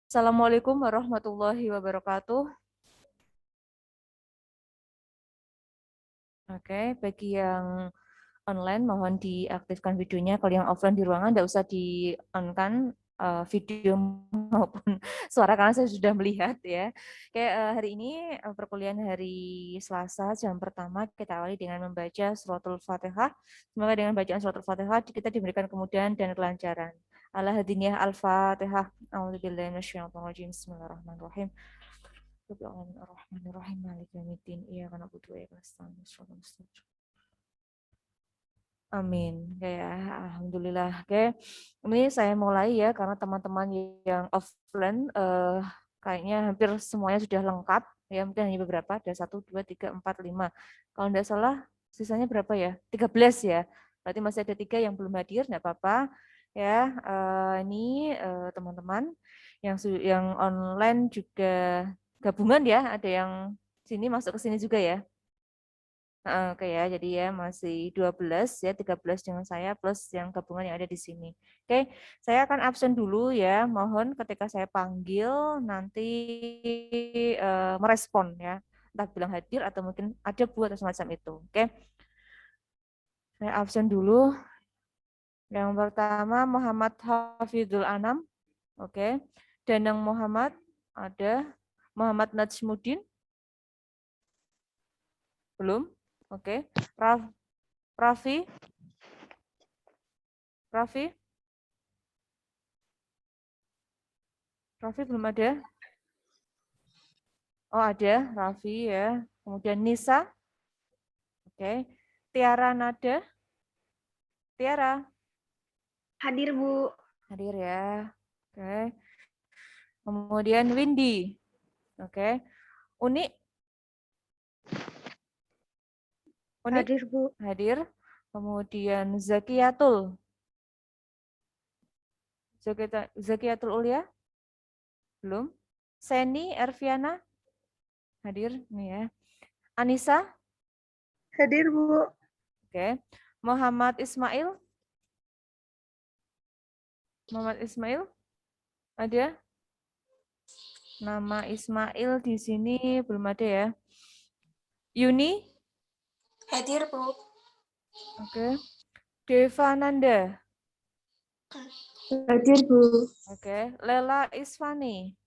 Assalamualaikum warahmatullahi wabarakatuh. Oke, bagi yang online mohon diaktifkan videonya. Kalau yang offline di ruangan tidak usah di-on-kan video maupun suara karena saya sudah melihat ya. Oke, hari ini perkuliahan hari Selasa jam pertama kita awali dengan membaca suratul Fatihah. Semoga dengan bacaan suratul Fatihah kita diberikan kemudahan dan kelancaran. Al-Hadiniyah Al-Fatihah. A'udzubillahi minasyaitonir rajim. Bismillahirrahmanirrahim. Bismillahirrahmanirrahim. Maliki yaumiddin. Iyyaka na'budu wa iyyaka nasta'in. Shiratal mustaqim. Amin. Ya, alhamdulillah. Oke. Ini saya mulai ya karena teman-teman yang offline kayaknya hampir semuanya sudah lengkap ya, mungkin hanya beberapa, ada 1, 2, 3, 4, 5. Kalau tidak salah sisanya berapa ya? 13 ya. Berarti masih ada 3 yang belum hadir, tidak apa-apa. Ya, ini teman-teman yang online juga gabungan ya, ada yang sini masuk ke sini juga ya. Oke ya, jadi ya masih 12 ya, 13 dengan saya plus yang gabungan yang ada di sini. Oke, saya akan absen dulu ya. Mohon ketika saya panggil nanti merespon ya. Entah bilang hadir atau mungkin ada buat atau semacam itu. Oke. Saya absen dulu. Yang pertama Muhammad Hafidul Anam. Oke. Danang Muhammad ada. Muhammad Najmuddin belum. Oke. Raffi Raffi Raffi belum ada. Oh ada, Raffi ya. Kemudian Nisa. Oke. Tiara Nada. Tiara. Hadir, Bu. Hadir ya. Oke. Kemudian Windy. Oke. Uni. Uni. Hadir, Bu. Hadir. Kemudian Zakiatul. Zakiatul Ulia. Belum. Seni Erviana. Hadir. Nih ya. Anissa. Hadir, Bu. Oke. Muhammad Ismail. Muhammad Ismail. Ada? Nama Ismail di sini belum ada ya. Yuni? Hadir, Bu. Oke. Devananda? Hadir, Bu. Oke. Lela Isfani?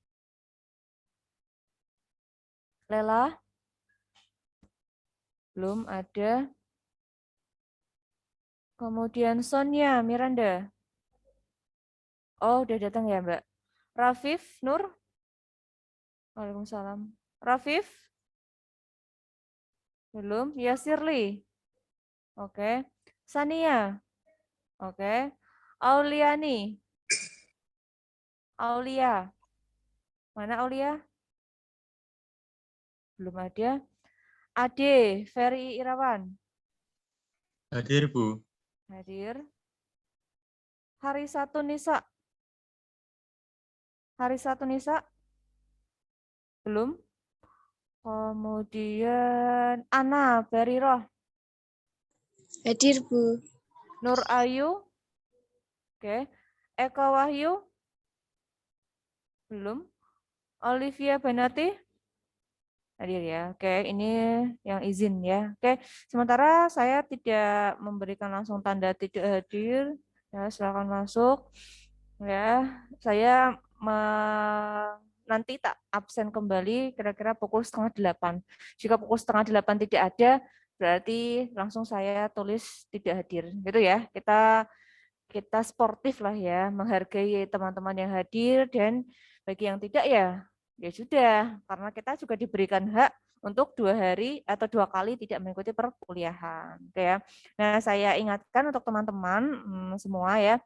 Lela? Belum ada. Kemudian Sonia Miranda? Oh, udah datang ya, Mbak. Rafif Nur? Waalaikumsalam. Rafif? Belum. Yasirli? Oke. Sania? Oke. Auliani? Aulia? Mana Aulia? Belum ada. Ade, Ferry Irawan? Hadir, Bu. Hadir. Hari Satu Nisa? Hari Satu Nisa? Belum. Kemudian Ana Bariroh? Hadir, Bu. Nur Ayu? Oke. Eka Wahyu? Belum. Olivia Banati? Hadir ya. Oke, ini yang izin ya. Oke, sementara saya tidak memberikan langsung tanda tidak hadir. Ya, silakan masuk. Ya, saya nanti tak absen kembali kira-kira pukul 7:30. Jika pukul 7:30 tidak ada, berarti langsung saya tulis tidak hadir. Gitu ya. Kita sportif lah ya, menghargai teman-teman yang hadir dan bagi yang tidak ya sudah, karena kita juga diberikan hak untuk 2 hari atau 2 kali tidak mengikuti perkuliahan. Oke ya. Nah, saya ingatkan untuk teman-teman semua ya,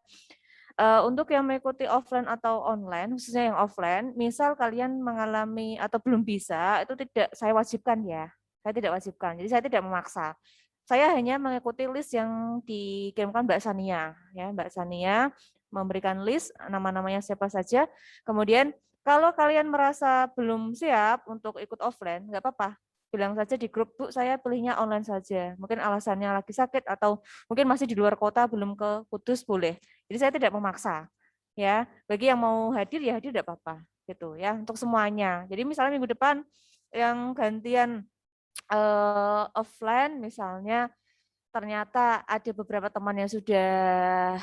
untuk yang mengikuti offline atau online, khususnya yang offline, misal kalian mengalami atau belum bisa, itu tidak saya wajibkan ya. Saya tidak wajibkan, jadi saya tidak memaksa. Saya hanya mengikuti list yang dikirimkan Mbak Sania. Ya, Mbak Sania memberikan list nama-namanya siapa saja. Kemudian kalau kalian merasa belum siap untuk ikut offline, nggak apa-apa. Bilang saja di grup, Bu, saya pilihnya online saja. Mungkin alasannya lagi sakit atau mungkin masih di luar kota, belum ke Kudus, boleh. Jadi saya tidak memaksa. Ya, bagi yang mau hadir ya hadir tidak apa-apa. gitu ya untuk semuanya. Jadi misalnya minggu depan yang gantian offline misalnya ternyata ada beberapa teman yang sudah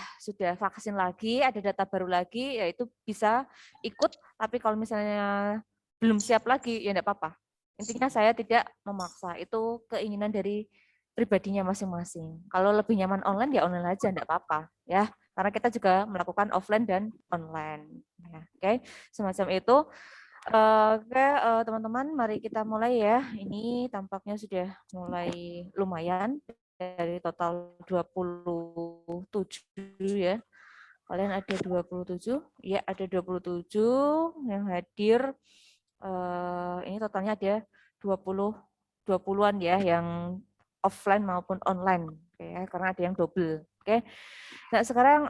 vaksin lagi, ada data baru lagi, ya itu bisa ikut. Tapi kalau misalnya belum siap lagi, ya enggak apa-apa. Intinya saya tidak memaksa. Itu keinginan dari pribadinya masing-masing. Kalau lebih nyaman online, ya online aja, enggak apa-apa. Ya, karena kita juga melakukan offline dan online. Ya, oke, semacam itu. Oke, teman-teman, mari kita mulai ya. Ini tampaknya sudah mulai lumayan dari total 27 ya. Kalian ada 27? Ya, ada 27 yang hadir. Ini totalnya ada 20-an ya yang offline maupun online. Oke, ya, karena ada yang double. Oke. Nah, sekarang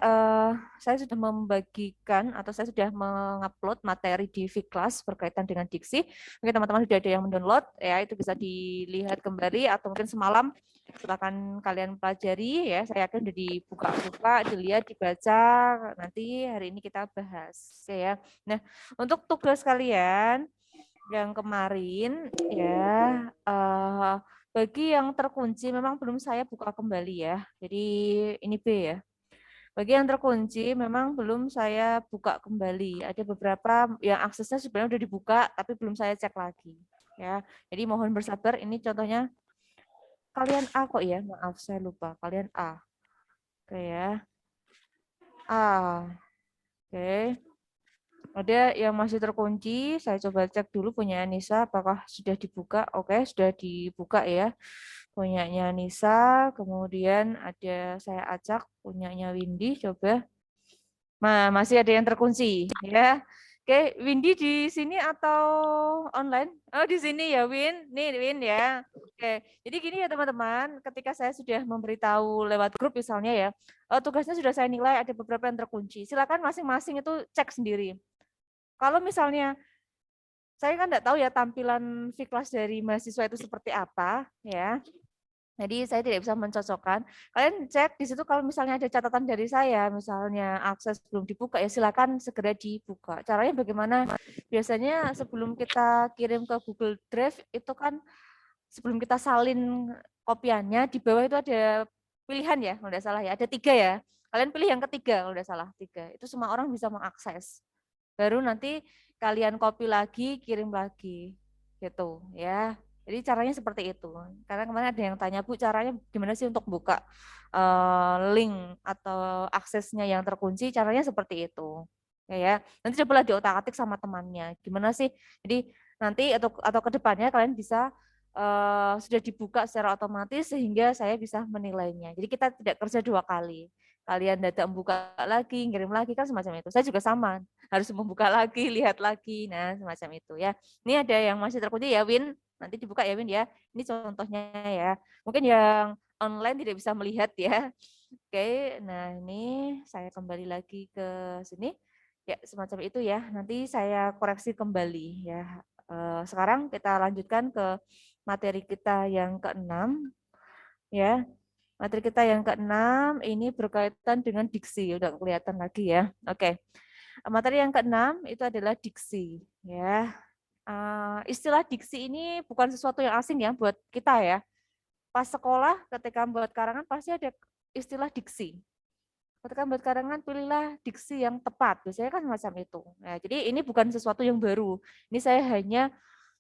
saya sudah membagikan atau saya sudah mengupload materi di Vclass berkaitan dengan diksi. Mungkin teman-teman sudah ada yang mendownload, ya itu bisa dilihat kembali atau mungkin semalam silakan kalian pelajari ya. Saya yakin sudah dibuka-buka, dilihat, dibaca. Nanti hari ini kita bahas, ya. Nah, untuk tugas kalian yang kemarin ya. Bagi yang terkunci memang belum saya buka kembali ya. Jadi ini B ya. Bagi yang terkunci memang belum saya buka kembali. Ada beberapa yang aksesnya sebenarnya sudah dibuka tapi belum saya cek lagi. Ya, jadi mohon bersabar. Ini contohnya kalian A kok ya. Maaf saya lupa. Kalian A. Oke ya. A. Oke. Ada yang masih terkunci. Saya coba cek dulu punya Nisa apakah sudah dibuka. Oke, sudah dibuka ya. Punyanya Nisa, kemudian ada saya acak punyanya Windy, coba. Nah, masih ada yang terkunci ya. Oke, Windy di sini atau online? Oh, di sini ya, Win. Nih, Win ya. Oke. Jadi gini ya, teman-teman, ketika saya sudah memberitahu lewat grup misalnya ya, tugasnya sudah saya nilai ada beberapa yang terkunci. Silakan masing-masing itu cek sendiri. Kalau misalnya saya kan enggak tahu ya tampilan Vclass dari mahasiswa itu seperti apa ya. Jadi saya tidak bisa mencocokkan. Kalian cek di situ kalau misalnya ada catatan dari saya, misalnya akses belum dibuka, ya silakan segera dibuka. Caranya bagaimana? Biasanya sebelum kita kirim ke Google Drive, itu kan sebelum kita salin kopiannya, di bawah itu ada pilihan ya, kalau tidak salah ya. Ada 3 ya. Kalian pilih yang ketiga kalau tidak salah, 3. Itu semua orang bisa mengakses. Baru nanti kalian copy lagi, kirim lagi. Gitu ya. Jadi caranya seperti itu. Karena kemarin ada yang tanya, Bu, caranya gimana sih untuk buka link atau aksesnya yang terkunci? Caranya seperti itu. Ya. Nanti cobalah diotak-atik sama temannya. Gimana sih? Jadi nanti atau ke depannya kalian bisa sudah dibuka secara otomatis sehingga saya bisa menilainya. Jadi kita tidak kerja 2 kali. Kalian datang buka lagi, ngirim lagi kan semacam itu. Saya juga sama, harus membuka lagi, lihat lagi. Nah, semacam itu ya. Ini ada yang masih terkunci ya, Win. Nanti dibuka ya, Win ya. Ini contohnya ya. Mungkin yang online tidak bisa melihat ya. Oke, nah ini saya kembali lagi ke sini. Ya, semacam itu ya. Nanti saya koreksi kembali ya. Sekarang kita lanjutkan ke materi kita yang ke-6 ya. Materi kita yang ke-6 ini berkaitan dengan diksi. Udah kelihatan lagi ya. Oke. Materi yang ke-6 itu adalah diksi ya. Istilah diksi ini bukan sesuatu yang asing ya buat kita ya. Pas sekolah ketika membuat karangan pasti ada istilah diksi. Ketika membuat karangan pilihlah diksi yang tepat. Biasanya kan semacam itu. Nah, jadi ini bukan sesuatu yang baru. Ini saya hanya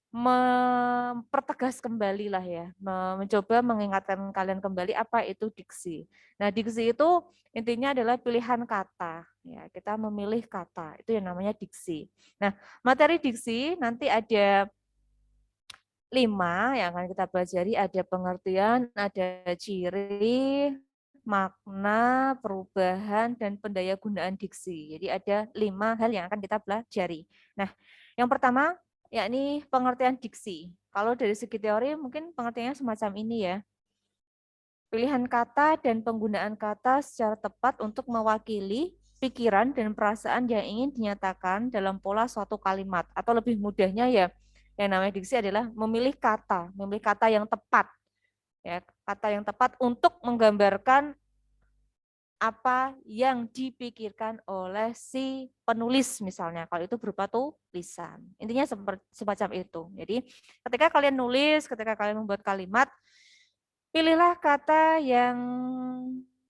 mempertegas kembali lah ya, mencoba mengingatkan kalian kembali apa itu diksi. Nah, diksi itu intinya adalah pilihan kata. Ya, kita memilih kata, itu yang namanya diksi. Nah, materi diksi nanti ada 5 yang akan kita pelajari, ada pengertian, ada ciri, makna, perubahan, dan pendayagunaan diksi. Jadi ada 5 hal yang akan kita pelajari. Nah, yang pertama yakni pengertian diksi. Kalau dari segi teori mungkin pengertiannya semacam ini ya. Pilihan kata dan penggunaan kata secara tepat untuk mewakili pikiran dan perasaan yang ingin dinyatakan dalam pola suatu kalimat. Atau lebih mudahnya ya, yang namanya diksi adalah memilih kata yang tepat. Ya, kata yang tepat untuk menggambarkan apa yang dipikirkan oleh si penulis misalnya, kalau itu berupa tulisan. Intinya semacam itu. Jadi ketika kalian nulis, ketika kalian membuat kalimat, pilihlah kata yang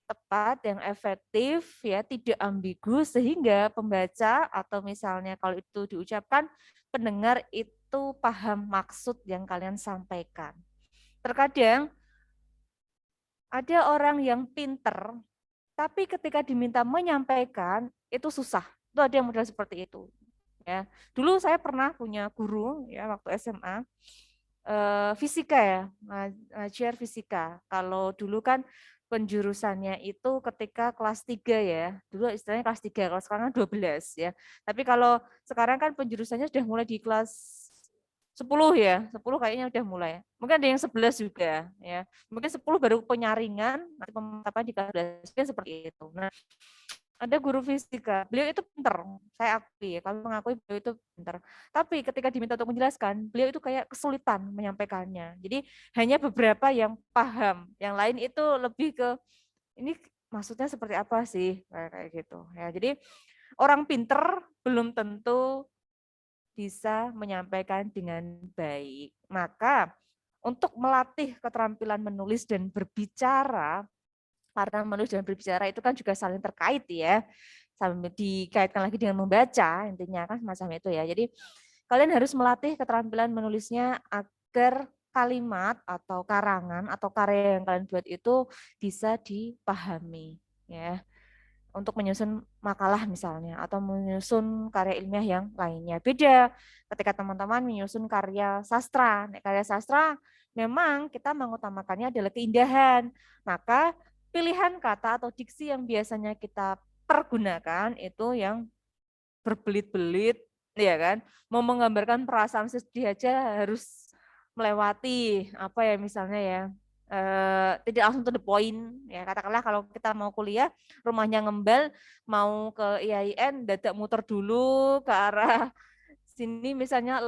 tepat, yang efektif, ya, tidak ambigu, sehingga pembaca atau misalnya kalau itu diucapkan, pendengar itu paham maksud yang kalian sampaikan. Terkadang ada orang yang pinter, tapi ketika diminta menyampaikan itu susah. Itu ada yang model seperti itu. Ya, dulu saya pernah punya guru ya waktu SMA fisika ya, ngajar fisika. Kalau dulu kan penjurusannya itu ketika kelas 3 ya. Dulu istilahnya kelas 3, kalau sekarang kan 12 ya. Tapi kalau sekarang kan penjurusannya sudah mulai di kelas 10 ya, 10 kayaknya udah mulai. Mungkin ada yang 11 juga ya. Mungkin 10 baru penyaringan, nanti pemantapan di kelas 12 kan seperti itu. Nah, ada guru fisika, beliau itu pinter, saya akui ya, kalau mengakui beliau itu pinter. Tapi ketika diminta untuk menjelaskan, beliau itu kayak kesulitan menyampaikannya. Jadi hanya beberapa yang paham, yang lain itu lebih ke ini maksudnya seperti apa sih, kayak gitu. Ya, jadi orang pinter belum tentu bisa menyampaikan dengan baik. Maka untuk melatih keterampilan menulis dan berbicara, karena menulis dan berbicara itu kan juga saling terkait ya, sambil dikaitkan lagi dengan membaca, intinya kan semacam itu ya. Jadi kalian harus melatih keterampilan menulisnya agar kalimat atau karangan atau karya yang kalian buat itu bisa dipahami ya, untuk menyusun makalah misalnya atau menyusun karya ilmiah yang lainnya. Beda ketika teman-teman menyusun karya sastra. Karya sastra memang kita mengutamakannya adalah keindahan. Maka pilihan kata atau diksi yang biasanya kita pergunakan itu yang berbelit-belit, ya kan? Mau menggambarkan perasaan sedih aja harus melewati apa ya misalnya ya, tidak langsung to the point ya, katakanlah kalau kita mau kuliah rumahnya Ngembel mau ke IAIN dadak muter dulu ke arah sini misalnya,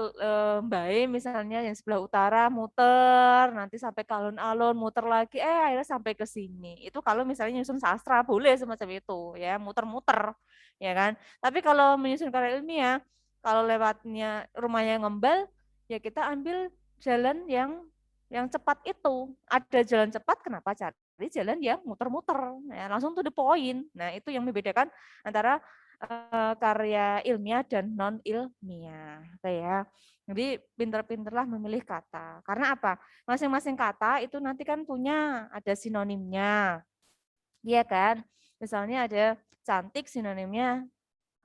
Mbae misalnya yang sebelah utara muter nanti sampai ke alun-alun muter lagi akhirnya sampai ke sini. Itu kalau misalnya nyusun sastra boleh semacam itu ya, muter-muter ya kan. Tapi kalau menyusun karya ilmiah, kalau lewatnya rumahnya Ngembel ya kita ambil jalan yang cepat itu. Ada jalan cepat, kenapa cari jalan yang muter-muter, ya, langsung to the point. Nah, itu yang membedakan antara karya ilmiah dan non ilmiah. Ya. Jadi pinter-pinterlah memilih kata. Karena apa? Masing-masing kata itu nanti kan punya ada sinonimnya. Iya kan? Misalnya ada cantik sinonimnya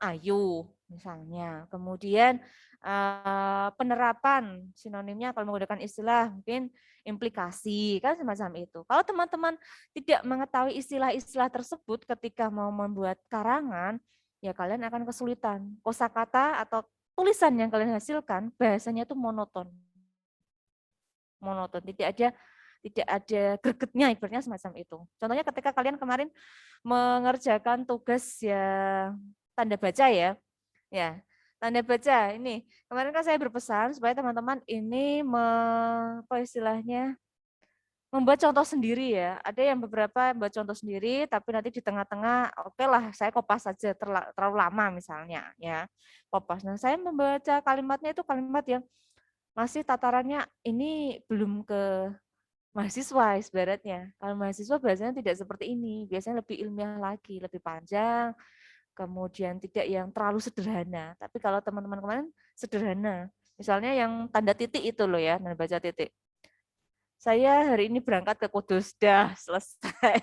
ayu misalnya. Kemudian penerapan sinonimnya kalau menggunakan istilah mungkin implikasi kan semacam itu. Kalau teman-teman tidak mengetahui istilah-istilah tersebut ketika mau membuat karangan, ya kalian akan kesulitan. Kosakata atau tulisan yang kalian hasilkan bahasanya itu monoton. Monoton, tidak ada gregetnya, ibaratnya semacam itu. Contohnya ketika kalian kemarin mengerjakan tugas ya tanda baca ya. Ya, tanda baca ini. Kemarin kan saya berpesan supaya teman-teman ini apa istilahnya? Membuat contoh sendiri ya. Ada yang beberapa membuat contoh sendiri tapi nanti di tengah-tengah oke lah saya kopas saja terlalu lama misalnya ya. Kopas. Nah, saya membaca kalimatnya itu kalimat yang masih tatarannya ini belum ke mahasiswa ibaratnya. Kalau mahasiswa biasanya tidak seperti ini, biasanya lebih ilmiah lagi, lebih panjang, kemudian tidak yang terlalu sederhana. Tapi kalau teman-teman kemarin sederhana, misalnya yang tanda titik itu loh ya, tanda baca titik. Saya hari ini berangkat ke Kudus, dah selesai.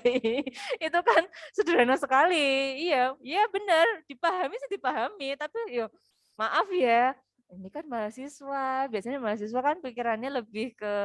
Itu kan sederhana sekali. Iya, iya benar, dipahami sih dipahami, tapi yo maaf ya, ini kan mahasiswa. Biasanya mahasiswa kan pikirannya lebih ke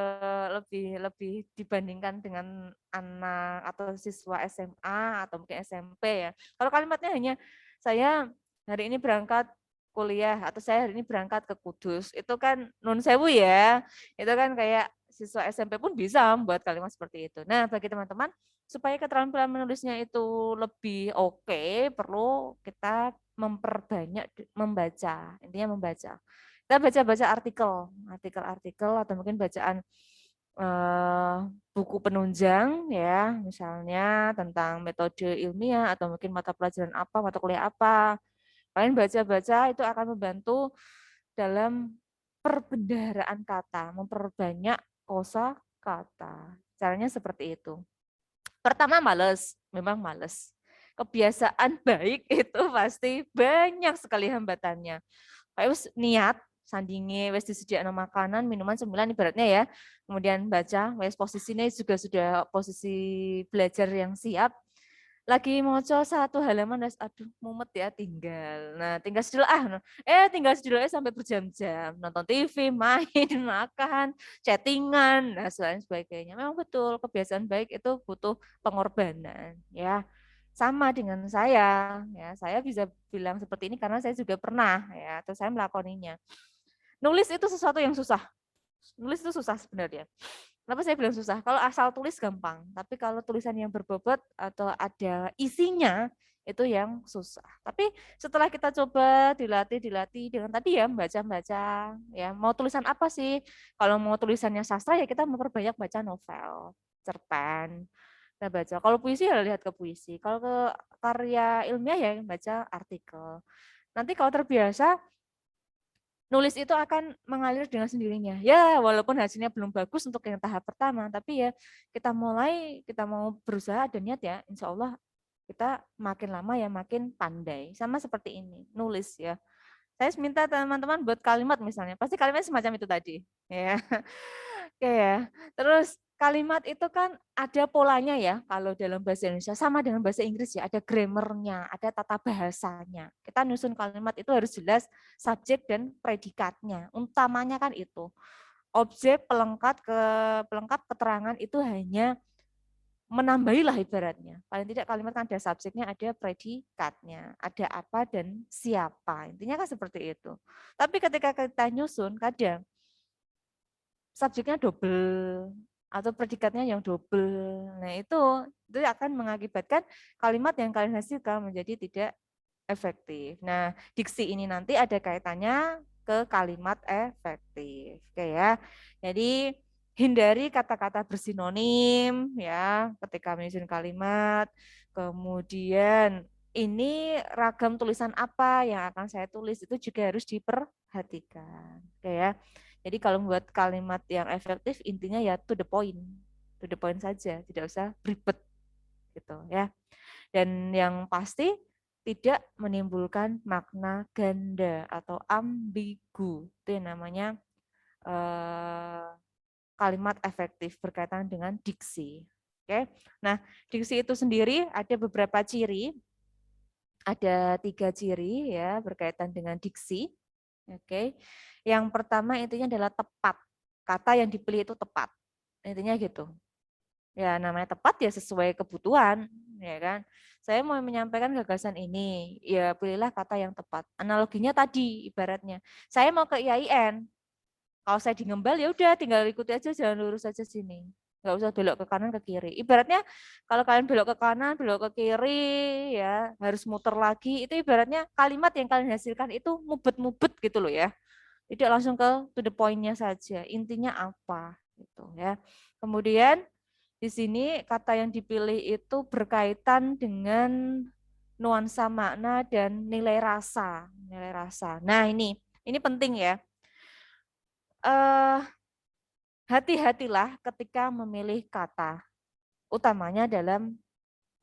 lebih lebih dibandingkan dengan anak atau siswa SMA atau mungkin SMP ya. Kalau kalimatnya hanya saya hari ini berangkat kuliah atau saya hari ini berangkat ke Kudus, itu kan nun sewu ya. Itu kan kayak siswa SMP pun bisa membuat kalimat seperti itu. Nah, bagi teman-teman, supaya keterampilan menulisnya itu lebih oke, perlu kita memperbanyak membaca. Intinya membaca. Kita baca-baca artikel atau mungkin bacaan buku penunjang ya, misalnya tentang metode ilmiah atau mungkin mata pelajaran apa, mata kuliah apa. Kalian baca-baca itu akan membantu dalam perbendaharaan kata, memperbanyak kosakata. Caranya seperti itu. Pertama males, memang males. Kebiasaan baik itu pasti banyak sekali hambatannya. Kayak wis niat sandinge wis disediakno makanan, minuman sembilan ibaratnya ya. Kemudian baca, wis posisinya juga sudah posisi belajar yang siap. Lagi maca satu halaman wis aduh mumet ya tinggal. Nah, tinggal sedul tinggal sedul sampai berjam-jam nonton TV, main, makan, chattingan, nah sebagainya. Memang betul kebiasaan baik itu butuh pengorbanan ya. Sama dengan saya, ya saya bisa bilang seperti ini karena saya juga pernah ya, atau saya melakoninya. Nulis itu sesuatu yang susah. Nulis itu susah sebenarnya. Kenapa saya bilang susah? Kalau asal tulis gampang, tapi kalau tulisan yang berbobot atau ada isinya itu yang susah. Tapi setelah kita coba dilatih dengan tadi ya baca-baca, ya mau tulisan apa sih? Kalau mau tulisannya sastra ya kita memperbanyak baca novel, cerpen. Kita baca. Kalau puisi ya lihat ke puisi. Kalau ke karya ilmiah ya baca artikel. Nanti kalau terbiasa nulis itu akan mengalir dengan sendirinya. Ya, walaupun hasilnya belum bagus untuk yang tahap pertama, tapi ya kita mulai, kita mau berusaha dan niat ya, insya Allah kita makin lama ya makin pandai. Sama seperti ini, nulis ya. Saya minta teman-teman buat kalimat misalnya, pasti kalimatnya semacam itu tadi. Ya. Oke ya. Terus kalimat itu kan ada polanya ya, kalau dalam bahasa Indonesia sama dengan bahasa Inggris ya, ada grammarnya, ada tata bahasanya. Kita nyusun kalimat itu harus jelas subjek dan predikatnya. Utamanya kan itu. Objek pelengkap keterangan itu hanya menambahilah ibaratnya. Paling tidak kalimat kan ada subjeknya, ada predikatnya, ada apa dan siapa. Intinya kan seperti itu. Tapi ketika kita nyusun, kadang subjeknya double atau predikatnya yang double. Nah, itu akan mengakibatkan kalimat yang kalian hasilkan menjadi tidak efektif. Nah, diksi ini nanti ada kaitannya ke kalimat efektif. Oke ya. Jadi hindari kata-kata bersinonim ya ketika menyusun kalimat. Kemudian ini ragam tulisan apa yang akan saya tulis itu juga harus diperhatikan. Oke ya. Jadi kalau membuat kalimat yang efektif intinya ya to the point saja, tidak usah ribet gitu ya. Dan yang pasti tidak menimbulkan makna ganda atau ambigu. Itu yang namanya kalimat efektif berkaitan dengan diksi. Oke. Nah, diksi itu sendiri ada beberapa ciri. Ada 3 ciri ya berkaitan dengan diksi. Oke. Yang pertama intinya adalah tepat. Kata yang dipilih itu tepat. Intinya gitu. Ya namanya tepat ya sesuai kebutuhan, ya kan. Saya mau menyampaikan gagasan ini, ya pilihlah kata yang tepat. Analoginya tadi ibaratnya, saya mau ke IAIN. Kalau saya di Ngembal ya udah tinggal ikuti aja jalan lurus aja sini. Nggak usah belok ke kanan ke kiri. Ibaratnya kalau kalian belok ke kanan, belok ke kiri ya, harus muter lagi. Itu ibaratnya kalimat yang kalian hasilkan itu mubet-mubet gitu loh ya. Tidak langsung ke to the point-nya saja. Intinya apa gitu ya. Kemudian di sini kata yang dipilih itu berkaitan dengan nuansa makna dan nilai rasa. Nilai rasa. Nah ini penting ya. Hati-hatilah ketika memilih kata, utamanya dalam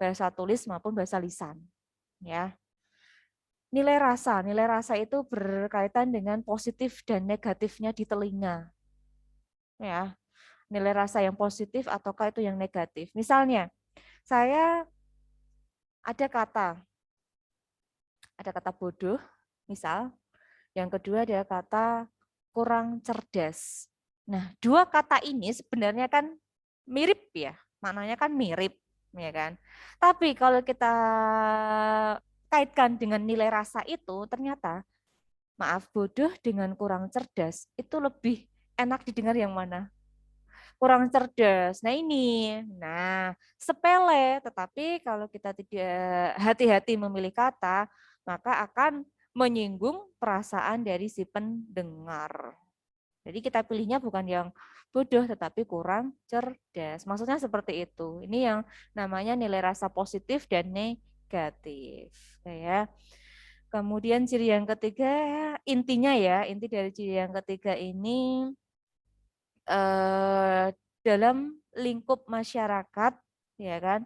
bahasa tulis maupun bahasa lisan. Ya. Nilai rasa itu berkaitan dengan positif dan negatifnya di telinga. Ya, nilai rasa yang positif ataukah itu yang negatif. Misalnya, saya ada kata bodoh, misal. Yang kedua ada kata kurang cerdas. Nah, dua kata ini sebenarnya kan mirip ya, maknanya kan mirip, ya kan. Tapi kalau kita kaitkan dengan nilai rasa itu, ternyata maaf bodoh dengan kurang cerdas itu lebih enak didengar yang mana? Kurang cerdas. Nah sepele, tetapi kalau kita tidak hati-hati memilih kata, maka akan menyinggung perasaan dari si pendengar. Jadi kita pilihnya bukan yang bodoh tetapi kurang cerdas. Maksudnya seperti itu. Ini yang namanya nilai rasa positif dan negatif. Ya. Kemudian ciri yang ketiga, intinya ya, inti dari ciri yang ketiga ini dalam lingkup masyarakat, ya kan,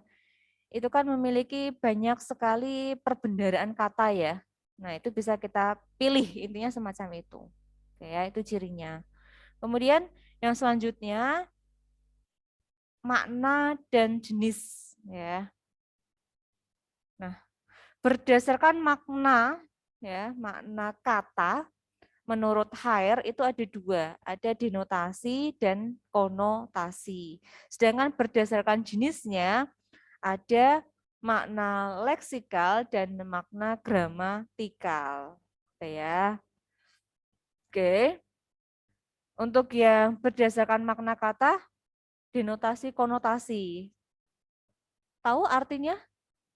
itu kan memiliki banyak sekali perbendaharaan kata ya. Nah itu bisa kita pilih, intinya semacam itu. Oke, ya, itu cirinya. Kemudian yang selanjutnya makna dan jenis ya. Nah, berdasarkan makna ya, makna kata menurut Haier itu ada dua, ada denotasi dan konotasi. Sedangkan berdasarkan jenisnya ada makna leksikal dan makna gramatikal. Oke ya. Oke. Untuk yang berdasarkan makna kata, denotasi, konotasi. Tahu artinya?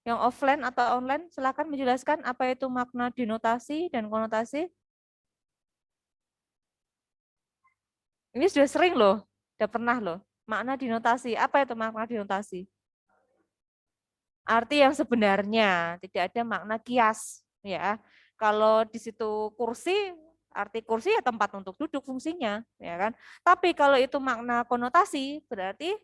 Yang offline atau online, silakan menjelaskan apa itu makna denotasi dan konotasi. Ini sudah sering loh, sudah pernah loh. Makna denotasi, apa itu makna denotasi? Arti yang sebenarnya, tidak ada makna kias. Ya, kalau di situ kursi, arti kursi ya tempat untuk duduk fungsinya, ya kan. Tapi kalau itu makna konotasi, berarti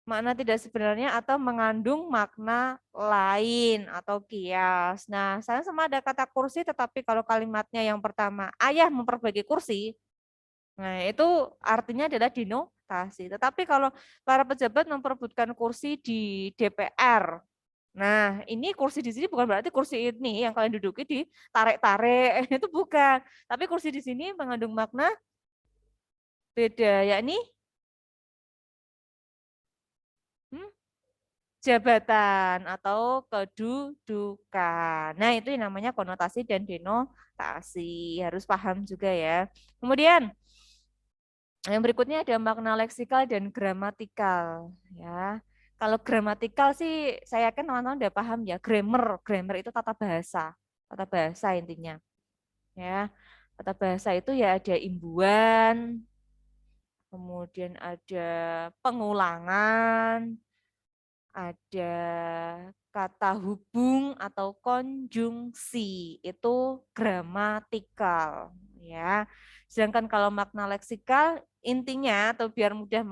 makna tidak sebenarnya atau mengandung makna lain atau kias. Nah, saya sama ada kata kursi, tetapi kalau kalimatnya yang pertama, ayah memperbaiki kursi, nah itu artinya adalah denotasi. Tetapi kalau para pejabat memperebutkan kursi di DPR, nah ini kursi di sini bukan berarti kursi ini yang kalian duduki ditarik-tarik, itu bukan. Tapi kursi di sini mengandung makna beda, yakni jabatan atau kedudukan. Nah, itu yang namanya konotasi dan denotasi. Harus paham juga ya. Kemudian, yang berikutnya ada makna leksikal dan gramatikal. Ya, kalau gramatikal sih, saya yakin teman-teman udah paham ya. Grammar itu tata bahasa intinya. Ya, tata bahasa itu ya ada imbuhan, kemudian ada pengulangan, ada kata hubung atau konjungsi, itu gramatikal ya. Sedangkan kalau makna leksikal intinya atau biar mudah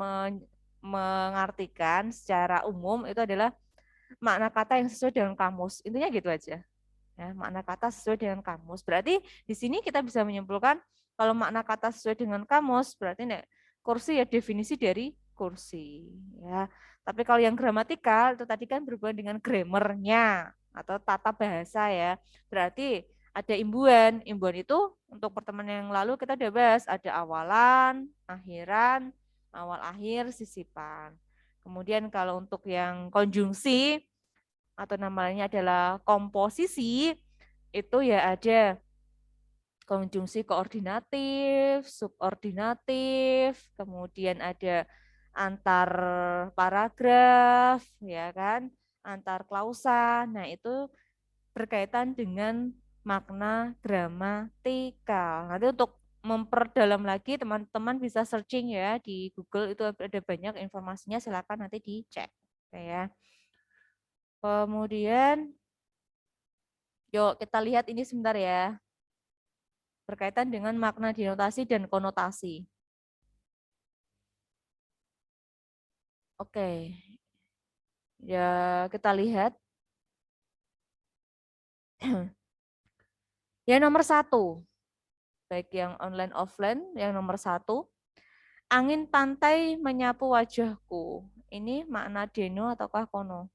mengartikan secara umum itu adalah makna kata yang sesuai dengan kamus. Intinya gitu aja. Ya, makna kata sesuai dengan kamus. Berarti di sini kita bisa menyimpulkan kalau makna kata sesuai dengan kamus berarti kursi ya definisi dari kursi ya. Tapi kalau yang gramatikal itu tadi kan berhubungan dengan grammarnya atau tata bahasa ya. Berarti ada imbuhan. Imbuhan itu untuk pertemuan yang lalu kita udah bahas ada awalan, akhiran, awal akhir, sisipan. Kemudian kalau untuk yang konjungsi atau namanya adalah komposisi itu ya ada konjungsi koordinatif, subordinatif, kemudian ada antar paragraf, ya kan, antar klausa. Nah, itu berkaitan dengan makna gramatikal. Nanti untuk memperdalam lagi teman-teman bisa searching ya di Google itu ada banyak informasinya, silakan nanti dicek ya. Kemudian yuk kita lihat ini sebentar ya. Berkaitan dengan makna denotasi dan konotasi. Oke. Ya, kita lihat. Ya nomor 1. Baik yang online offline, yang nomor 1. Angin pantai menyapu wajahku. Ini makna deno ataukah kono?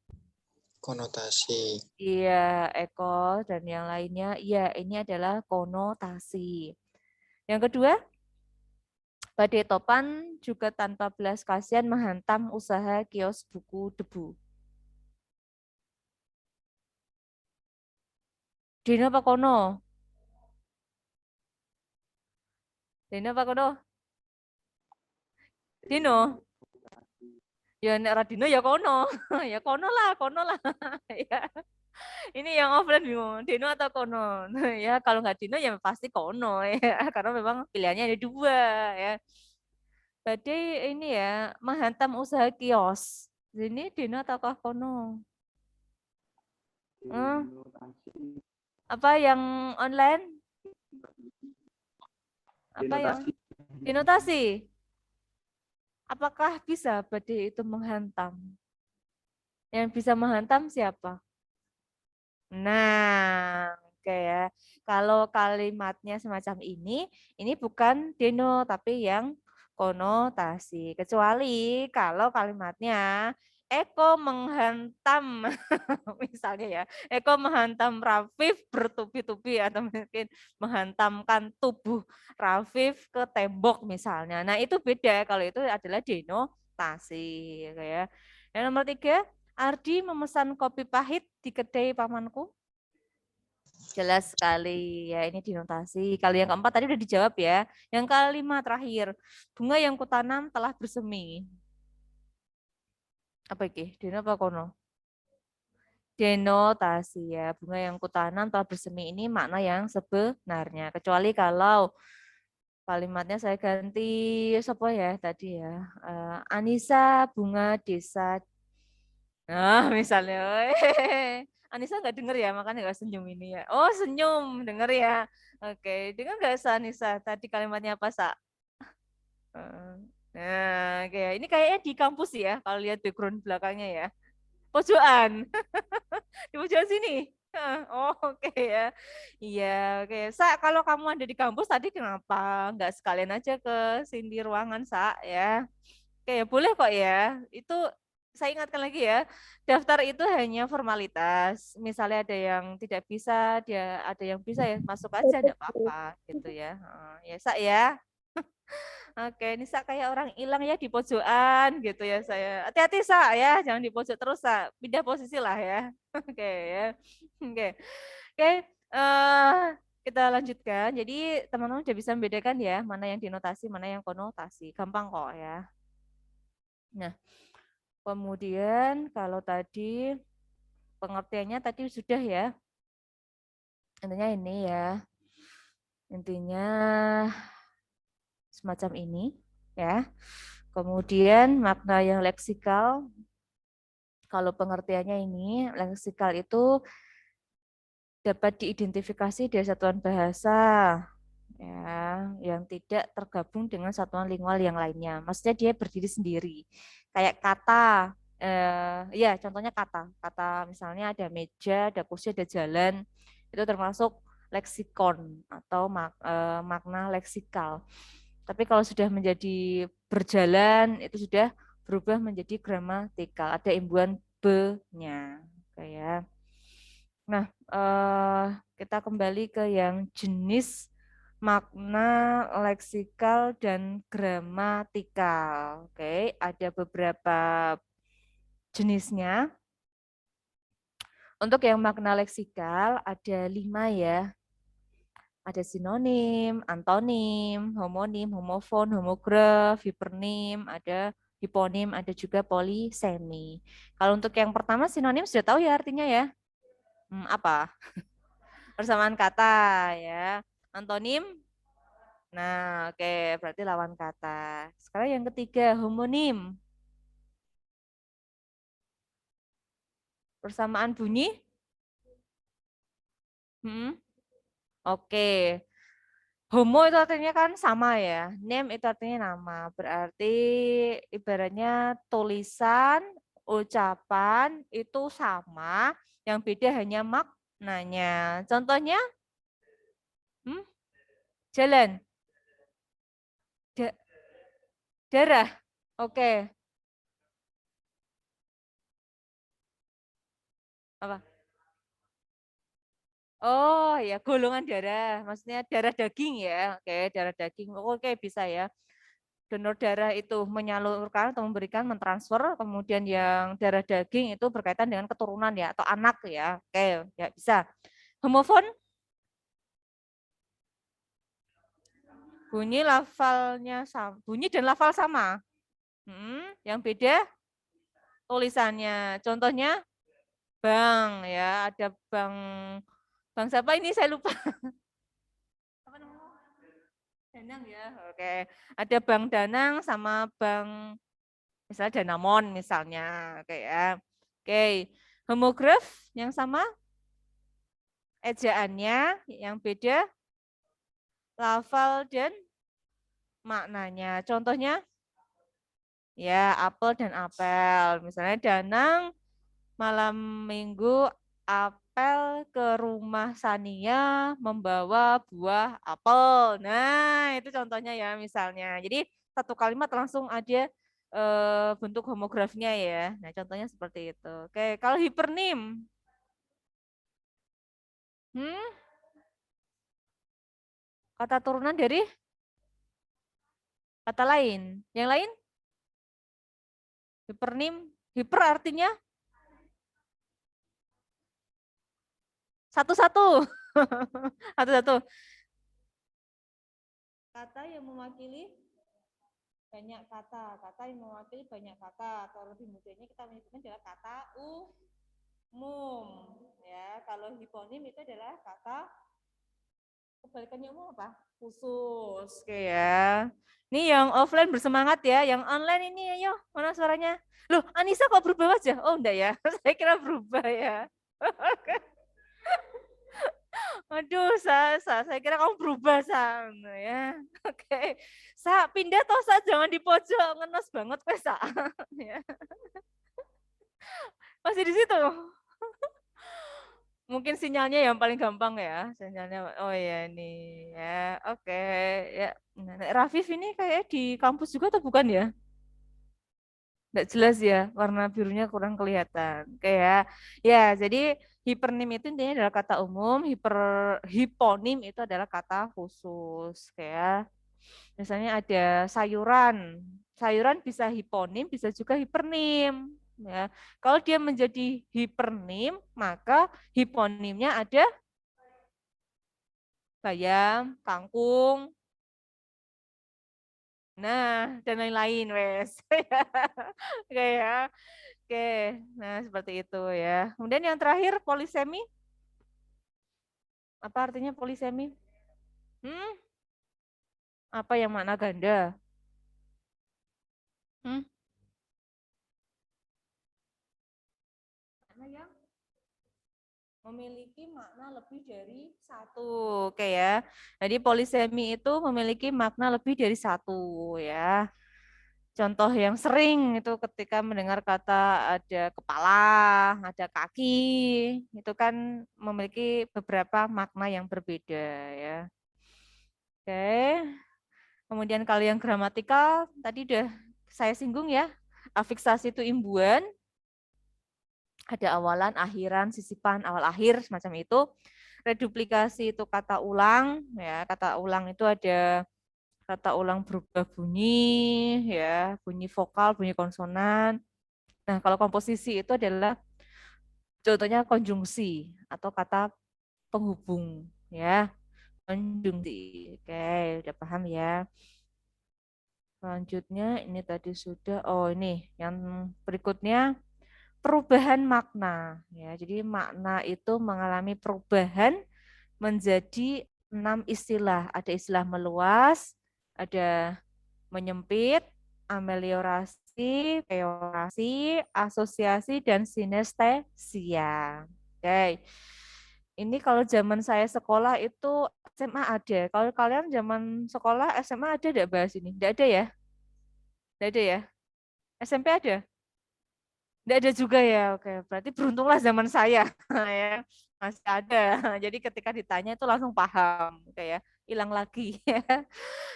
Konotasi. Iya, Eko dan yang lainnya. Iya, ini adalah konotasi. Yang kedua, badai topan juga tanpa belas kasihan menghantam usaha kios buku debu. Dino apa kono? Dino apa kono? Dino. Ya nek ora dino ya kono. Ya kono lah, kono lah. Ya. Ini yang offline bingung, Deno atau Kono? Ya kalau nggak Deno ya pasti Kono ya, karena memang pilihannya ada dua ya. Badai ini ya menghantam usaha kios. Ini Deno ataukah Kono? Apa yang online? Apa yang denotasi? Apakah bisa badai itu menghantam? Yang bisa menghantam siapa? Nah, oke ya. Kalau kalimatnya semacam ini bukan deno tapi yang konotasi. Kecuali kalau kalimatnya Eko menghantam, misalnya ya, Eko menghantam Rafif bertubi-tubi atau mungkin menghantamkan tubuh Rafif ke tembok misalnya. Nah itu beda kalau itu adalah denotasi. Ya. Yang nomor 3, Ardi memesan kopi pahit di kedai pamanku. Jelas sekali ya, ini dinotasi. Kalau yang keempat tadi udah dijawab ya. Yang kelima terakhir, bunga yang kutanam telah bersemi. Apa iki? Deno apa kono? Denotasi ya, bunga yang kutanam telah bersemi ini makna yang sebenarnya. Kecuali kalau kalimatnya saya ganti apa ya tadi ya. Anissa bunga desa. Nah, misalnya, Anissa nggak denger ya, makanya nggak senyum ini ya. Oh, senyum, denger ya. Oke, dengar nggak Anissa? Tadi kalimatnya apa, Sa? Nah, kayak ini kayaknya di kampus ya, kalau lihat background belakangnya ya. Pojokan, di pojokan sini. Oh, oke ya. Iya, oke. Sa, kalau kamu ada di kampus tadi kenapa nggak sekalian aja ke sini ruangan, Sa, ya? Oke, boleh kok ya. Itu saya ingatkan lagi ya, daftar itu hanya formalitas. Misalnya ada yang tidak bisa, dia ada yang bisa ya masuk aja, enggak apa-apa gitu ya. Ya, Sa ya. Oke, ini Sa kayak orang hilang ya di pojokan gitu ya saya. Hati-hati Sa ya, jangan di pojok terus Sa. Pindah posisi lah ya. Oke ya. Oke. Oke, kita lanjutkan. Jadi teman-teman sudah bisa membedakan ya, mana yang dinotasi, mana yang konotasi. Gampang kok ya. Nah, kemudian kalau tadi pengertiannya tadi sudah ya. Intinya ini ya. Intinya semacam ini ya. Kemudian makna yang leksikal, kalau pengertiannya ini, leksikal itu dapat diidentifikasi dari satuan bahasa ya, yang tidak tergabung dengan satuan lingual yang lainnya. Maksudnya dia berdiri sendiri. Kayak kata, ya contohnya kata misalnya ada meja, ada kursi, ada jalan, itu termasuk leksikon atau makna leksikal. Tapi kalau sudah menjadi berjalan itu sudah berubah menjadi gramatikal, ada imbuhan be-nya. Kayak. Nah, kita kembali ke yang jenis makna leksikal dan gramatikal. Oke, ada beberapa jenisnya. Untuk yang makna leksikal ada 5 ya. Ada sinonim, antonim, homonim, homofon, homograf, hipernim, ada hiponim, ada juga polisemi. Kalau untuk yang pertama sinonim sudah tahu ya artinya ya? Apa? Persamaan kata ya. Antonim, nah oke, berarti lawan kata. Sekarang yang ketiga, homonim. Persamaan bunyi. Oke. Homo itu artinya kan sama ya. Name itu artinya nama. Berarti ibaratnya tulisan, ucapan itu sama. Yang beda hanya maknanya. Contohnya, jalan. Darah. Oke. Apa? Oh ya, golongan darah, maksudnya darah daging ya. Oke, darah daging. Oke, bisa ya. Donor darah itu menyalurkan atau memberikan, mentransfer, kemudian yang darah daging itu berkaitan dengan keturunan ya atau anak ya. Oke, ya bisa. Homofon, bunyi lafalnya sama, bunyi dan lafal sama. Yang beda tulisannya. Contohnya bank ya, ada bank siapa ini saya lupa. Apa namanya? Danang ya. Oke. Ada bank Danang sama bank misalnya Danamon misalnya, oke ya. Oke. Homograf yang sama ejaannya, yang beda lafal dan maknanya. Contohnya ya apel dan apel. Misalnya Danang malam minggu apel ke rumah Sania membawa buah apel. Nah, itu contohnya ya misalnya. Jadi satu kalimat langsung ada bentuk homografnya ya. Nah, contohnya seperti itu. Oke, kalau hipernim. Kata turunan dari kata lain. Yang lain? Hipernim. Hiper artinya satu-satu. Satu-satu. Kata yang mewakili banyak kata. Kata yang mewakili banyak kata. Atau lebih mudahnya kita menyebutnya adalah kata umum. Ya, kalau hiponim itu adalah kata kebalikannya umum apa? Khusus. Oke ya. Ini yang offline bersemangat ya. Yang online ini ayo, mana suaranya? Loh, Anissa kok berubah wajah? Oh, enggak ya. Saya kira berubah ya. Aduh, saya kira kamu berubah, Sa. Ya. Oke. Sa, pindah toh, Sa, jangan di pojok, ngenes banget kowe, Sa. Ya. Masih di situ. Mungkin sinyalnya yang paling gampang ya, sinyalnya. Oh ya ini ya, oke ya. Nah, Rafif ini kayak di kampus juga atau bukan ya? Nggak jelas ya, warna birunya kurang kelihatan. Kayak ya, jadi hipernim itu intinya adalah kata umum, hiponim itu adalah kata khusus. Kayak misalnya ada sayuran, sayuran bisa hiponim, bisa juga hipernim. Ya, kalau dia menjadi hipernim, maka hiponimnya ada bayam, kangkung, nah dan lain-lain, wes. Oke ya, oke. Nah seperti itu ya. Kemudian yang terakhir polisemi, apa artinya polisemi? Hmm? Apa yang makna ganda? Hmm? Makna yang memiliki makna lebih dari satu, oke ya. Jadi polisemi itu memiliki makna lebih dari satu ya. Contoh yang sering itu ketika mendengar kata ada kepala, ada kaki, itu kan memiliki beberapa makna yang berbeda ya. Oke. Kemudian kalau yang gramatikal tadi udah saya singgung ya. Afiksasi itu imbuhan, ada awalan, akhiran, sisipan, awal akhir semacam itu. Reduplikasi itu kata ulang ya, kata ulang itu ada kata ulang berubah bunyi ya, bunyi vokal, bunyi konsonan. Nah, kalau komposisi itu adalah contohnya konjungsi atau kata penghubung ya, konjungsi. Oke, udah paham ya. Selanjutnya ini tadi sudah, oh ini yang berikutnya perubahan makna ya. Jadi makna itu mengalami perubahan menjadi 6 istilah. Ada istilah meluas, ada menyempit, ameliorasi, peorasi, asosiasi, dan sinestesia. Oke. Ini kalau zaman saya sekolah itu SMA ada. Kalau kalian zaman sekolah SMA ada tidak bahas ini? Tidak ada ya? Tidak ada ya? SMP ada? Tidak ada juga ya. Oke, berarti beruntunglah zaman saya ya. Masih ada. Jadi ketika ditanya itu langsung paham. Oke ya, hilang lagi ya.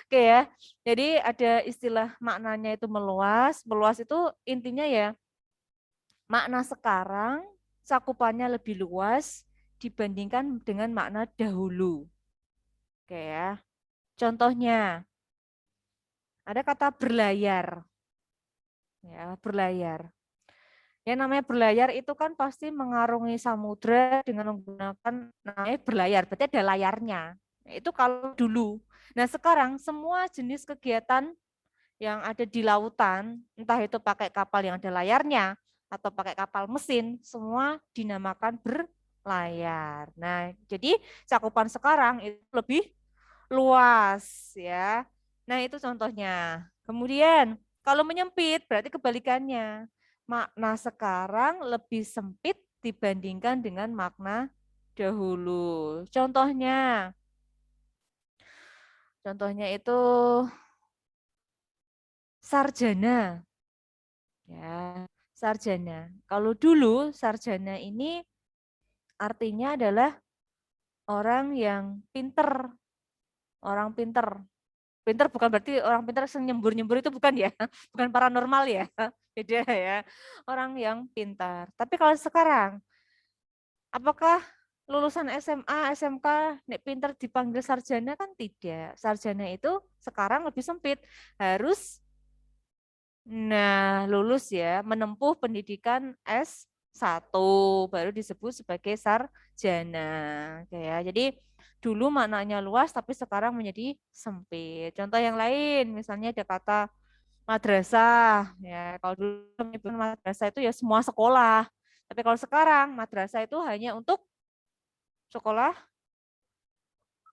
Oke ya. Jadi ada istilah maknanya itu meluas. Meluas itu intinya ya makna sekarang cakupannya lebih luas dibandingkan dengan makna dahulu. Oke ya. Contohnya ada kata berlayar. Ya, berlayar. Yang namanya berlayar itu kan pasti mengarungi samudra dengan menggunakan namanya berlayar. Berarti ada layarnya. Itu kalau dulu. Nah sekarang semua jenis kegiatan yang ada di lautan, entah itu pakai kapal yang ada layarnya, atau pakai kapal mesin, semua dinamakan berlayar. Nah, jadi cakupan sekarang itu lebih luas ya. Nah, itu contohnya. Kemudian kalau menyempit berarti kebalikannya. Makna sekarang lebih sempit dibandingkan dengan makna dahulu. Contohnya itu sarjana. Ya, sarjana. Kalau dulu sarjana ini artinya adalah orang yang pinter, orang pinter. Pinter bukan berarti orang pinter nyembur-nyembur itu bukan ya, bukan paranormal ya, beda ya. Orang yang pintar. Tapi kalau sekarang, apakah lulusan SMA, SMK, nek pinter dipanggil sarjana kan tidak. Sarjana itu sekarang lebih sempit, harus lulus ya, menempuh pendidikan S1 baru disebut sebagai sarjana. Kayak jadi dulu maknanya luas tapi sekarang menjadi sempit. Contoh yang lain, misalnya ada kata madrasah ya. Kalau dulu menyebut madrasah itu ya semua sekolah. Tapi kalau sekarang madrasah itu hanya untuk sekolah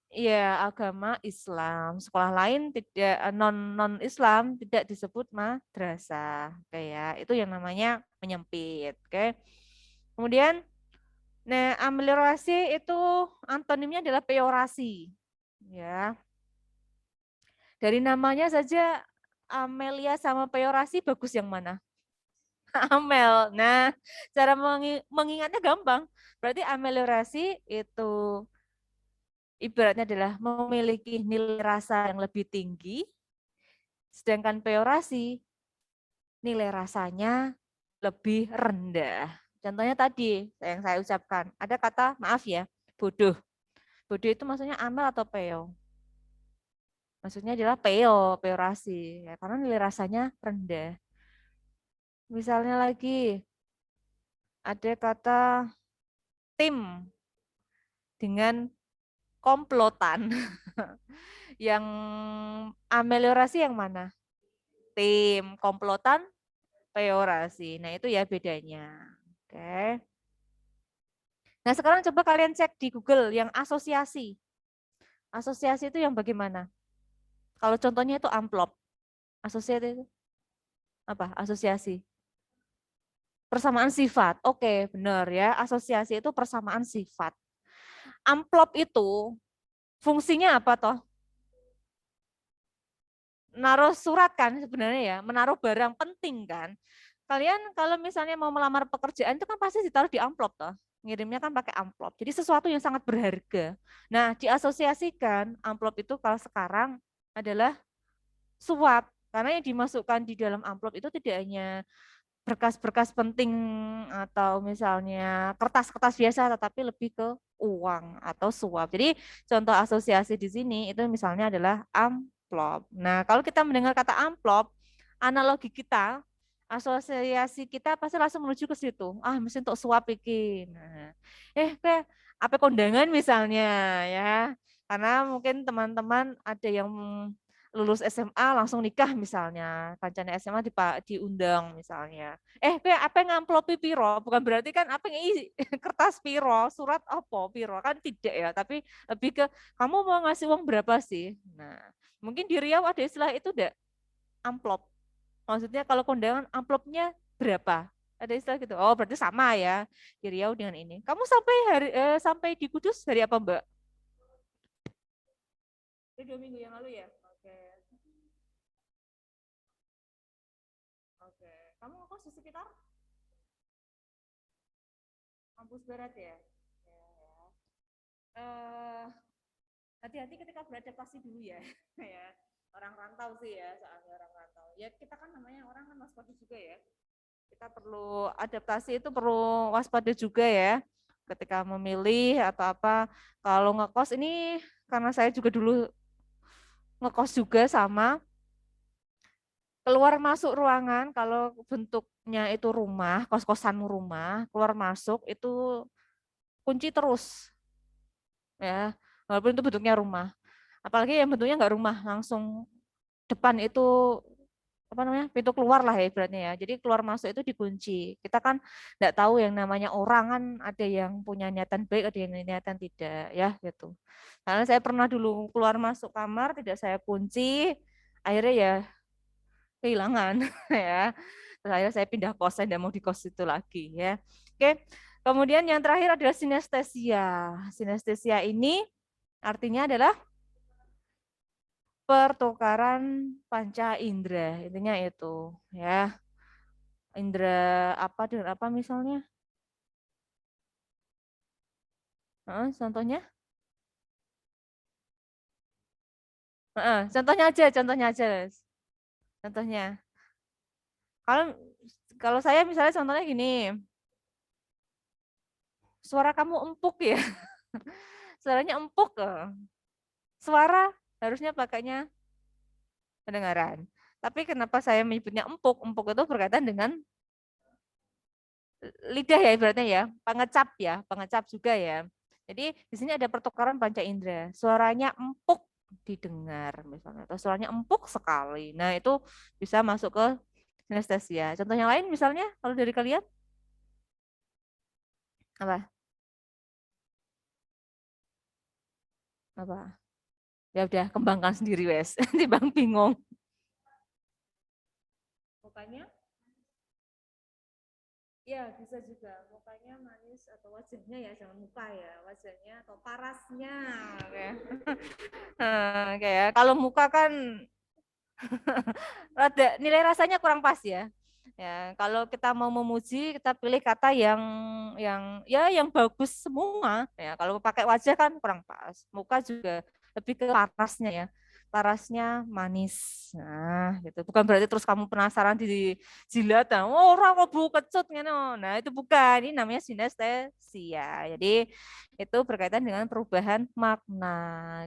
ya agama Islam. Sekolah lain tidak non Islam tidak disebut madrasah. Kayak itu yang namanya menyempit. Oke. Kemudian nah ameliorasi itu antonimnya adalah peorasi. Ya. Dari namanya saja Amelia sama peorasi bagus yang mana? Amel. Nah, cara mengingatnya gampang. Berarti ameliorasi itu ibaratnya adalah memiliki nilai rasa yang lebih tinggi, sedangkan peorasi nilai rasanya lebih rendah. Contohnya tadi yang saya ucapkan, ada kata maaf ya, bodoh. Bodoh itu maksudnya amel atau peo? Maksudnya adalah peo, peorasi, ya, karena nilai rasanya rendah. Misalnya lagi, ada kata tim dengan komplotan. Yang ameliorasi yang mana? Tim, komplotan, peorasi. Nah, itu ya bedanya. Oke. Nah, sekarang coba kalian cek di Google yang asosiasi. Asosiasi itu yang bagaimana? Kalau contohnya itu amplop. Asosiasi itu apa? Asosiasi. Persamaan sifat. Oke, benar ya. Asosiasi itu persamaan sifat. Amplop itu fungsinya apa toh? Naruh surat kan sebenarnya ya, menaruh barang penting kan. Kalian kalau misalnya mau melamar pekerjaan itu kan pasti ditaruh di amplop toh. Ngirimnya kan pakai amplop. Jadi sesuatu yang sangat berharga. Nah, diasosiasikan amplop itu kalau sekarang adalah suap. Karena yang dimasukkan di dalam amplop itu tidak hanya berkas-berkas penting atau misalnya kertas-kertas biasa, tetapi lebih ke uang atau suap. Jadi contoh asosiasi di sini itu misalnya adalah amplop. Nah, kalau kita mendengar kata amplop, analogi kita, asosiasi kita pasti langsung menuju ke situ. Ah, mesti untuk suap iki. Nah, kayak apa kondangan misalnya ya. Karena mungkin teman-teman ada yang lulus SMA langsung nikah misalnya, kancane SMA diundang misalnya. Kayak apa ngamplopi piro? Bukan berarti kan apa ngisi kertas piro, surat apa piro kan tidak ya, tapi lebih ke kamu mau ngasih uang berapa sih? Nah, mungkin di Riau ada istilah itu enggak? Amplop. Maksudnya kalau kondangan amplopnya berapa? Ada istilah gitu. Oh, berarti sama ya di Riau dengan ini. Kamu sampai di Kudus hari apa, Mbak? 2 minggu yang lalu ya? Oke. Oke. Kamu ngekos di sekitar kampus barat ya? Ya, ya. Hati-hati ketika beradaptasi dulu ya. Ya. Orang rantau sih ya, soalnya orang rantau. Ya kita kan namanya orang kan waspada juga ya. Kita perlu adaptasi itu perlu waspada juga ya. Ketika memilih atau apa. Kalau ngekos ini karena saya juga dulu ngekos juga sama keluar masuk ruangan kalau bentuknya itu rumah, kos-kosan rumah, keluar masuk itu kunci terus ya, walaupun itu bentuknya rumah. Apalagi yang bentuknya nggak rumah, langsung depan itu apa namanya, pintu keluar lah ya ibaratnya ya. Jadi keluar masuk itu dikunci. Kita kan nggak tahu yang namanya orang kan, ada yang punya niatan baik, ada yang niatan tidak ya gitu. Karena saya pernah dulu keluar masuk kamar tidak saya kunci, akhirnya ya kehilangan ya. Terus akhirnya saya pindah kos, saya tidak mau di kos itu lagi ya. Oke. Kemudian yang terakhir adalah sinestesia. Sinestesia ini artinya adalah pertukaran panca indera, intinya itu ya. Indera apa dengan apa misalnya? Contohnya? Contohnya aja. Contohnya. Kalau kalau saya misalnya contohnya gini, suara kamu empuk ya. Suaranya empuk. Suara harusnya pakainya pendengaran. Tapi kenapa saya menyebutnya empuk? Empuk itu berkaitan dengan lidah ya ibaratnya ya, pengecap juga ya. Jadi di sini ada pertukaran panca indera. Suaranya empuk didengar misalnya, atau suaranya empuk sekali. Nah, itu bisa masuk ke sinestesia. Contoh yang lain misalnya kalau dari kalian apa? Apa? Ya udah kembangkan sendiri wes. Timbang bingung. Mukanya? Ya, bisa juga. Mukanya manis atau wajahnya ya, jangan muka ya. Wajahnya atau parasnya. Kayak, kayak kalau muka kan rada nilai rasanya kurang pas ya. Ya, kalau kita mau memuji, kita pilih kata yang bagus semua. Ya, kalau pakai wajah kan kurang pas. Muka juga lebih ke parasnya ya. Parasnya manis. Nah, gitu. Bukan berarti terus kamu penasaran di jilat. Oh, orang kok bu kecut ngono. Nah, itu bukan. Ini namanya sinestesia. Jadi itu berkaitan dengan perubahan makna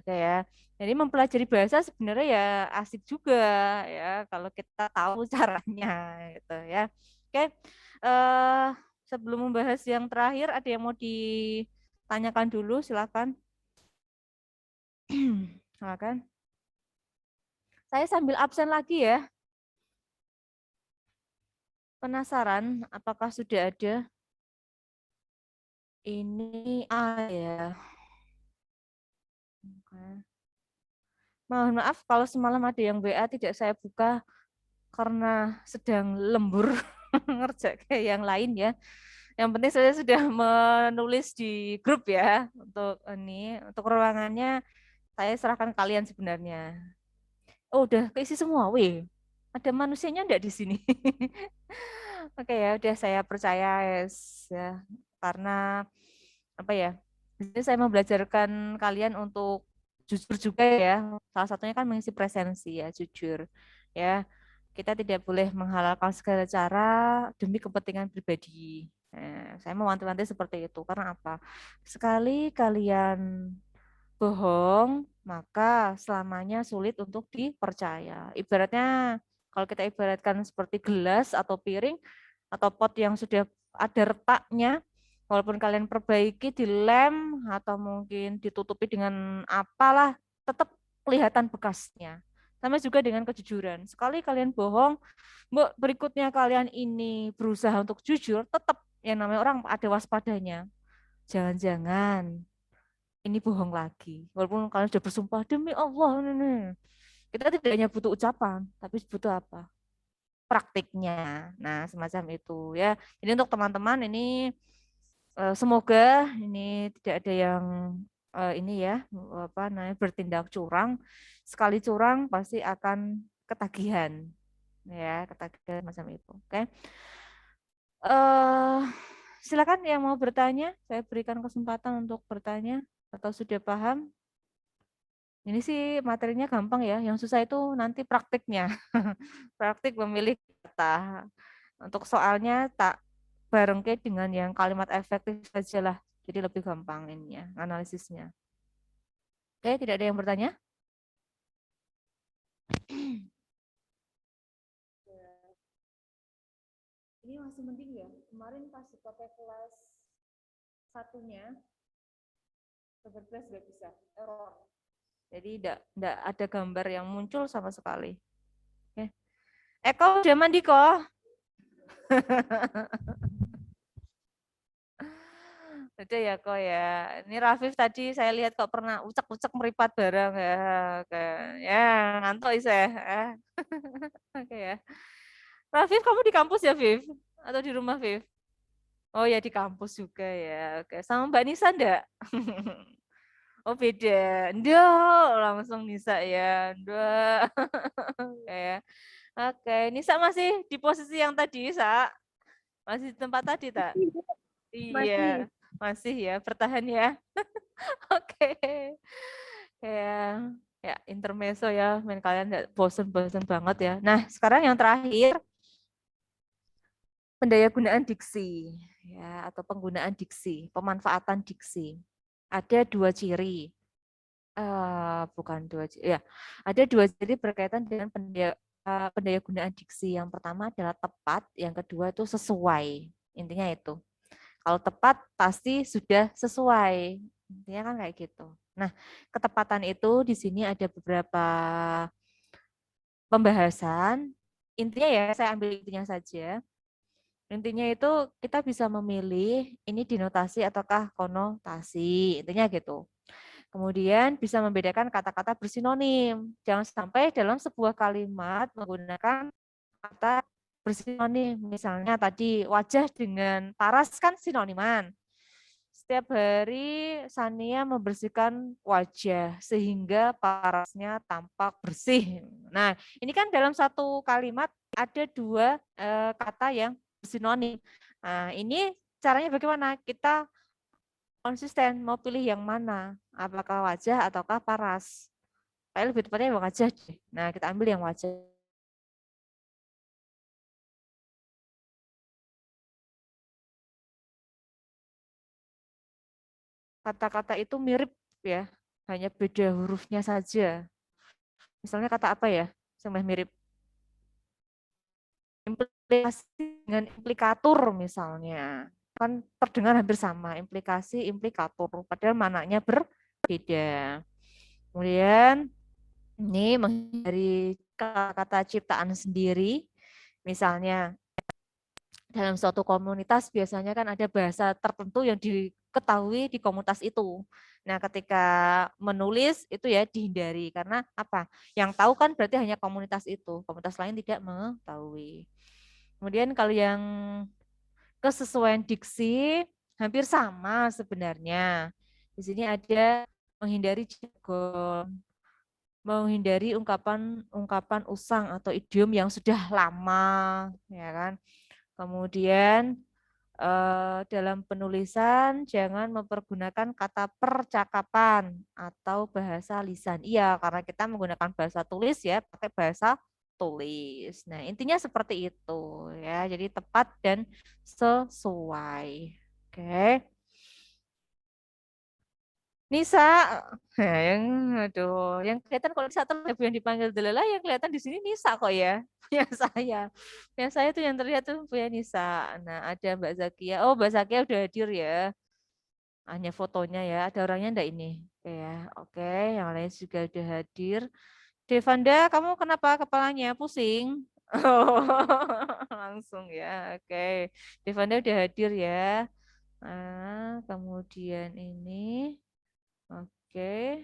kayak jadi mempelajari bahasa sebenarnya ya asik juga ya kalau kita tahu caranya gitu ya. Oke, eh, sebelum membahas yang terakhir ada yang mau ditanyakan dulu silakan. Silakan. Saya sambil absen lagi ya. Penasaran apakah sudah ada? Ini ya. Oke. Mohon maaf kalau semalam ada yang WA tidak saya buka karena sedang lembur ngerjakan yang lain ya. Yang penting saya sudah menulis di grup ya untuk ruangannya saya serahkan kalian sebenarnya. Oh, udah keisi semua, wih. Ada manusianya enggak di sini? Oke ya, udah saya percaya ya. Karena apa ya? Di sini saya membelajarkan kalian untuk jujur juga ya. Salah satunya kan mengisi presensi ya, jujur. Ya, kita tidak boleh menghalalkan segala cara demi kepentingan pribadi. Saya mewanti-wanti seperti itu. Karena apa? Sekali kalian bohong, maka selamanya sulit untuk dipercaya. Ibaratnya, kalau kita ibaratkan seperti gelas atau piring atau pot yang sudah ada retaknya, walaupun kalian perbaiki, dilem atau mungkin ditutupi dengan apalah, tetap kelihatan bekasnya. Sama juga dengan kejujuran. Sekali kalian bohong, berikutnya kalian ini berusaha untuk jujur, tetap yang namanya orang ada waspadanya. Jangan-jangan ini bohong lagi. Walaupun kalian sudah bersumpah demi Allah, kita tidak hanya butuh ucapan, tapi butuh apa? Praktiknya. Nah, semacam itu ya. Jadi untuk teman-teman ini semoga ini tidak ada yang ini ya apa namanya bertindak curang. Sekali curang pasti akan ketagihan ya, ketagihan macam itu. Oke. Silakan yang mau bertanya, saya berikan kesempatan untuk bertanya atau sudah paham. Ini sih materinya gampang ya, yang susah itu nanti praktiknya. Praktik memilih kata. Untuk soalnya tak barengke dengan yang kalimat efektif saja lah. Jadi lebih gampang ininya, analisisnya. Oke, tidak ada yang bertanya? Ini masih mending ya. Kemarin pas pakai kelas satunya, kelas nggak bisa, error. Jadi tidak ada gambar yang muncul sama sekali. Oke. Eko udah mandi kok. Udah ya kok ya. Ini Rafif tadi saya lihat kok pernah ucek-ucek meripat bareng ya. Oke. Ya, ngantuk ya. Oke ya. Rafif, kamu di kampus ya, Viv? Atau di rumah, Viv? Oh ya, di kampus juga ya. Oke, sama Mbak Nisa enggak? Oh beda. Ndak, langsung Nisa ya. Ndak. Oke ya. Oke, Nisa masih di posisi yang tadi, Sa? Masih di tempat tadi, tak? Iya, masih ya, bertahan ya. Oke. Ya, ya intermezzo ya, main kalian nggak bosen-bosen banget ya. Nah, sekarang yang terakhir, pendayagunaan diksi ya, atau penggunaan diksi, pemanfaatan diksi. Ada dua ciri. Bukan dua ciri, ya. Ada dua ciri berkaitan dengan pendayagunaan diksi. Yang pertama adalah tepat, yang kedua itu sesuai. Intinya itu. Kalau tepat pasti sudah sesuai. Intinya kan kayak gitu. Nah, ketepatan itu di sini ada beberapa pembahasan. Intinya ya, saya ambil intinya saja. Intinya itu kita bisa memilih ini dinotasi ataukah konotasi. Intinya gitu. Kemudian bisa membedakan kata-kata bersinonim. Jangan sampai dalam sebuah kalimat menggunakan kata bersinonim. Misalnya tadi wajah dengan paras kan sinoniman. Setiap hari Sania membersihkan wajah sehingga parasnya tampak bersih. Nah, ini kan dalam satu kalimat ada dua kata yang sinonim. Nah, ini caranya bagaimana? Kita konsisten mau pilih yang mana? Apakah wajah ataukah paras? Kayak lebih tepatnya yang wajah deh. Nah, kita ambil yang wajah. Kata-kata itu mirip ya, hanya beda hurufnya saja. Misalnya kata apa ya? Sama mirip. Implikasi dengan implikatur misalnya. Kan terdengar hampir sama, implikasi, implikatur. Padahal maknanya berbeda. Kemudian ini menghindari kata-kata ciptaan sendiri. Misalnya dalam suatu komunitas biasanya kan ada bahasa tertentu yang diketahui di komunitas itu. Nah, ketika menulis itu ya dihindari karena apa? Yang tahu kan berarti hanya komunitas itu, komunitas lain tidak mengetahui. Kemudian kalau yang kesesuaian diksi hampir sama sebenarnya. Di sini ada menghindari jargon, menghindari ungkapan-ungkapan usang atau idiom yang sudah lama, ya kan? Kemudian dalam penulisan jangan mempergunakan kata percakapan atau bahasa lisan. Iya, karena kita menggunakan bahasa tulis ya, pakai bahasa tulis. Nah, intinya seperti itu ya. Jadi tepat dan sesuai. Oke. Nisa, yang aduh, yang kelihatan kalau Nisa terus yang dipanggil Delala, yang kelihatan di sini Nisa kok ya, punya saya. Yang saya tuh yang terlihat tuh punya Nisa. Nah, ada Mbak Zakia. Oh, Mbak Zakia udah hadir ya. Hanya fotonya ya. Ada orangnya enggak ini? Oke ya. Oke, yang lain juga udah hadir. Devanda, kamu kenapa kepalanya pusing? Oh, langsung ya. Oke. Devanda udah hadir ya. Nah, kemudian ini. Oke,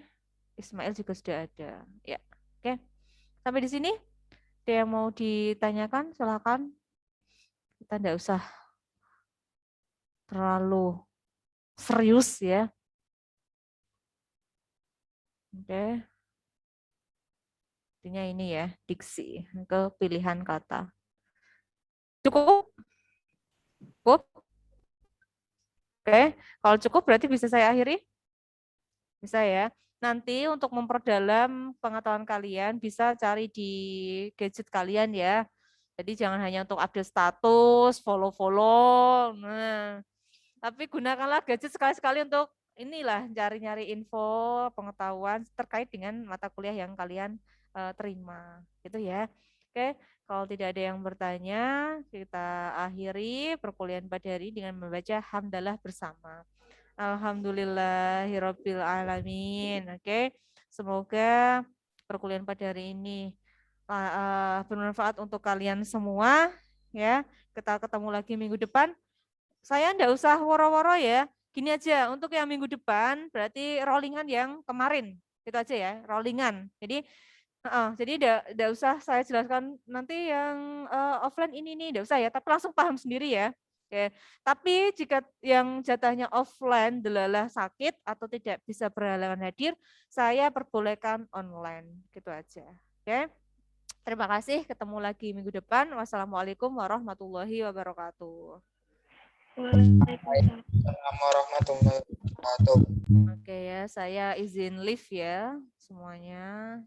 Ismail juga sudah ada. Ya, oke. Sampai di sini, ada yang mau ditanyakan? Silakan. Kita tidak usah terlalu serius ya. Oke. Intinya ini ya, diksi, kepilihan kata. Cukup? Cukup? Oke, kalau cukup berarti bisa saya akhiri? Bisa ya. Nanti untuk memperdalam pengetahuan kalian bisa cari di gadget kalian ya. Jadi jangan hanya untuk update status, follow-follow. Nah, tapi gunakanlah gadget sekali-sekali untuk inilah cari-nyari info, pengetahuan terkait dengan mata kuliah yang kalian terima. Gitu ya. Oke, kalau tidak ada yang bertanya, kita akhiri perkuliahan pada hari ini dengan membaca hamdalah bersama. Alhamdulillahirabbil alamin. Oke. Semoga perkuliahan pada hari ini bermanfaat untuk kalian semua ya. Kita ketemu lagi minggu depan. Saya enggak usah woro-woro ya. Gini aja, untuk yang minggu depan berarti rollingan yang kemarin. Itu aja ya, rollingan. Jadi enggak usah saya jelaskan nanti yang offline ini enggak usah ya, tapi langsung paham sendiri ya. Oke. Tapi jika yang jatahnya offline delalah sakit atau tidak bisa berhalangan hadir, saya perbolehkan online. Gitu aja. Oke. Terima kasih, ketemu lagi minggu depan. Wassalamualaikum warahmatullahi wabarakatuh. Waalaikumsalam warahmatullahi wabarakatuh. Oke ya, saya izin live ya semuanya.